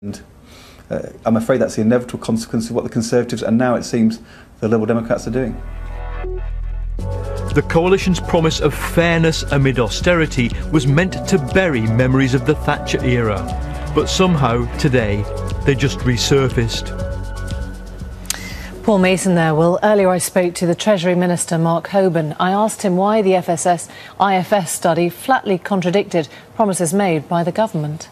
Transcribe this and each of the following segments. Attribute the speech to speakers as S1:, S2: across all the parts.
S1: And I'm afraid that's the inevitable consequence of what the Conservatives and now it seems the Liberal Democrats are doing.
S2: The coalition's promise of fairness amid austerity was meant to bury memories of the Thatcher era, but somehow today they just resurfaced.
S3: Paul Mason there. Well, earlier I spoke to the Treasury Minister Mark Hoban. I asked him why the IFS study flatly contradicted promises made by the government.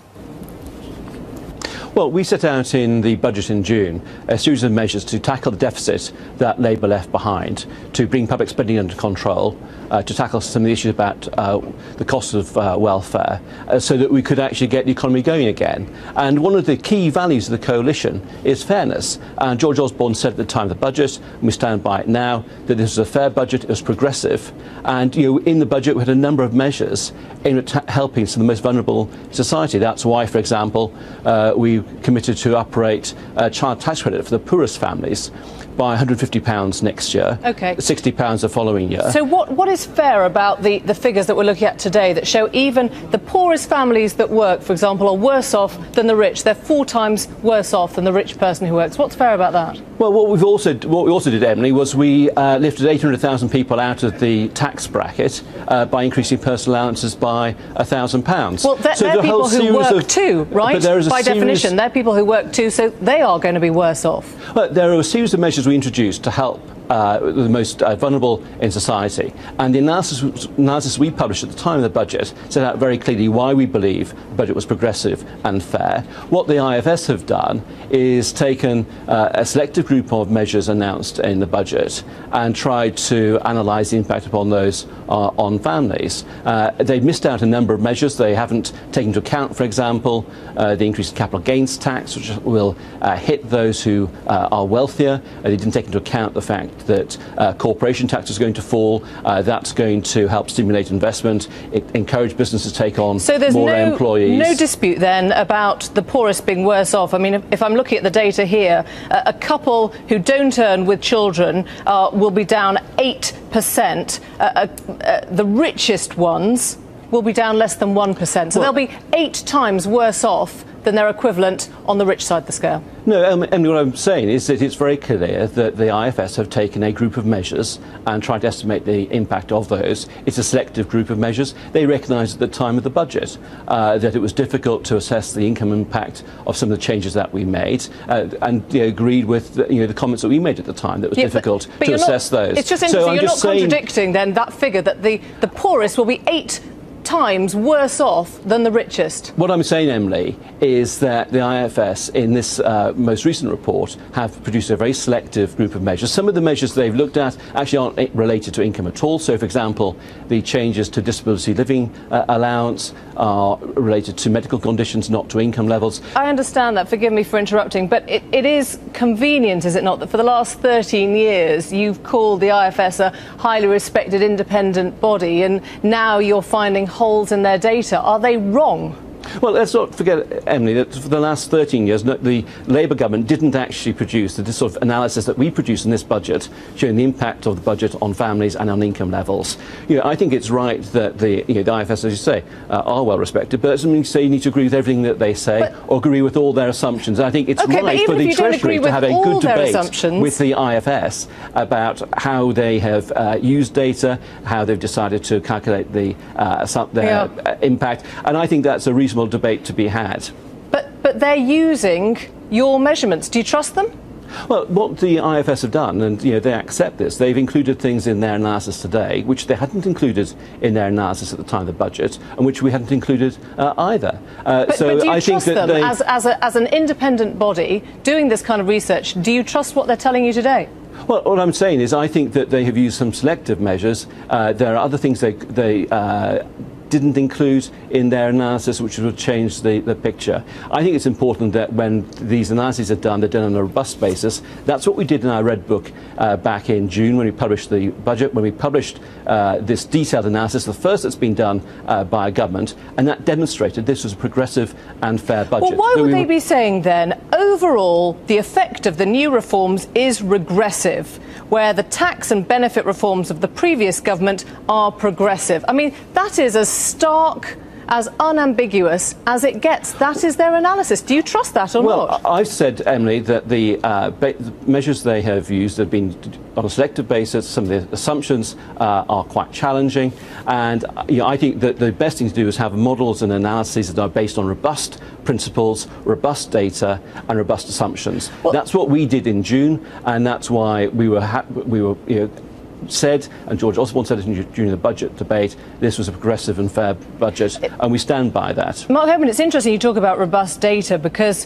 S4: Well, we set out in the budget in June a series of measures to tackle the deficit that Labour left behind, to bring public spending under control, to tackle some of the issues about the cost of welfare, so that we could actually get the economy going again. And one of the key values of the coalition is fairness. And George Osborne said at the time of the budget, and we stand by it now, that this was a fair budget, it was progressive. And in the budget we had a number of measures aimed at helping some of the most vulnerable in society. That's why, for example, we committed to operate a child tax credit for the poorest families by £150 next year,
S3: okay.
S4: £60 the following year.
S3: So what is fair about the figures that we're looking at today that show even the poorest families that work, for example, are worse off than the rich? They're 4 times worse off than the rich person who works. What's fair about that?
S4: Well, what we also did, Emily, was we lifted 800,000 people out of the tax bracket by increasing personal allowances by £1,000.
S3: Well, they're people who work too, right? By definition, they're people who work too, so they are going to be worse off.
S4: Well, there are a series of measures we introduced to help the most vulnerable in society, and the analysis we published at the time of the budget set out very clearly why we believe the budget was progressive and fair. What the IFS have done is taken a selective group of measures announced in the budget and tried to analyse the impact upon those on families. They've missed out a number of measures. They haven't taken into account, for example, the increase in capital gains tax, which will hit those who are wealthier. They didn't take into account the fact that corporation tax is going to fall. That's going to help stimulate investment, encourage businesses to take on more employees.
S3: So there's no dispute then about the poorest being worse off. I mean, if I'm looking at the data here, a couple who don't earn with children will be down 8%. The richest ones will be down less than 1%. So they'll be 8 times worse off than their equivalent on the rich side of the scale.
S4: No, Emily, what I'm saying is that it's very clear that the IFS have taken a group of measures and tried to estimate the impact of those. It's a selective group of measures. They recognised at the time of the budget that it was difficult to assess the income impact of some of the changes that we made, and agreed with the comments that we made at the time that it was difficult to assess those.
S3: It's just interesting, you're not contradicting then that figure that the poorest will be 8 times worse off than the richest.
S4: What I'm saying, Emily, is that the IFS in this most recent report have produced a very selective group of measures. Some of the measures they've looked at actually aren't related to income at all. So, for example, the changes to disability living allowance are related to medical conditions, not to income levels.
S3: I understand that, forgive me for interrupting, but it is convenient, is it not, that for the last 13 years you've called the IFS a highly respected independent body and now you're finding holes in their data. Are they wrong?
S4: Well, let's not forget, Emily, that for the last 13 years, the Labour government didn't actually produce the sort of analysis that we produce in this budget, showing the impact of the budget on families and on income levels. I think it's right that the IFS, as you say, are well respected, but that doesn't mean to say you need to agree with everything that they say or agree with all their assumptions. And I think it's right for the Treasury to have a good debate with the IFS about how they have used data, how they've decided to calculate their impact, and I think that's a reasonable debate to be had.
S3: But they're using your measurements. Do you trust them?
S4: Well, what the IFS have done, and they accept this, they've included things in their analysis today which they hadn't included in their analysis at the time of the budget, and which we hadn't included either.
S3: But do you trust them as an independent body doing this kind of research? Do you trust what they're telling you today?
S4: Well, what I'm saying is I think that they have used some selective measures. There are other things they didn't include in their analysis which would change the picture. I think it's important that when these analyses are done, they're done on a robust basis. That's what we did in our Red Book back in June when we published the budget, when we published this detailed analysis, the first that's been done by a government, and that demonstrated this was a progressive and fair budget.
S3: Well, why would they be saying then, overall, the effect of the new reforms is regressive, where the tax and benefit reforms of the previous government are progressive? I mean, that is a stark as unambiguous as it gets. That is their analysis. Do you trust that or not?
S4: Well, I've said, Emily, that the measures they have used have been on a selective basis. Some of the assumptions are quite challenging, and I think that the best thing to do is have models and analyses that are based on robust principles, robust data, and robust assumptions. Well, that's what we did in June, and that's why we were said, and George Osborne said it during the budget debate, this was a progressive and fair budget, and we stand by that.
S3: Mark Hoban, it's interesting you talk about robust data, because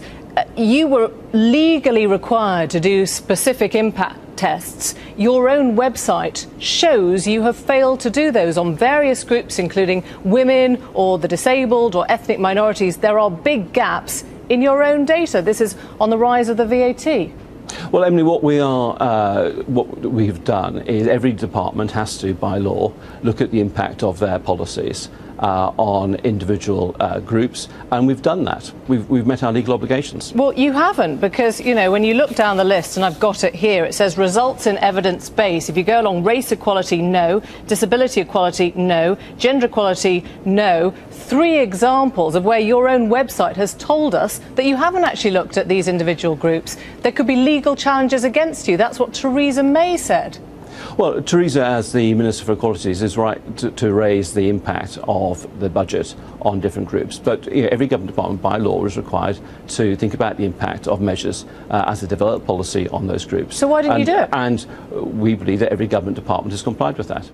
S3: you were legally required to do specific impact tests. Your own website shows you have failed to do those on various groups, including women or the disabled or ethnic minorities. There are big gaps in your own data. This is on the rise of the VAT.
S4: Well, Emily, what we've done is every department has to, by law, look at the impact of their policies on individual groups, and we've done that. We've met our legal obligations.
S3: Well, you haven't, because, you know, when you look down the list, and I've got it here, it says results in evidence base. If you go along, race equality, no. Disability equality, no. Gender equality, no. 3 examples of where your own website has told us that you haven't actually looked at these individual groups. There could be legal challenges against you. That's what Theresa May said.
S4: Well, Theresa, as the Minister for Equalities, is right to raise the impact of the budget on different groups. But every government department, by law, is required to think about the impact of measures as they develop policy on those groups.
S3: So why didn't you do it?
S4: And we believe that every government department has complied with that.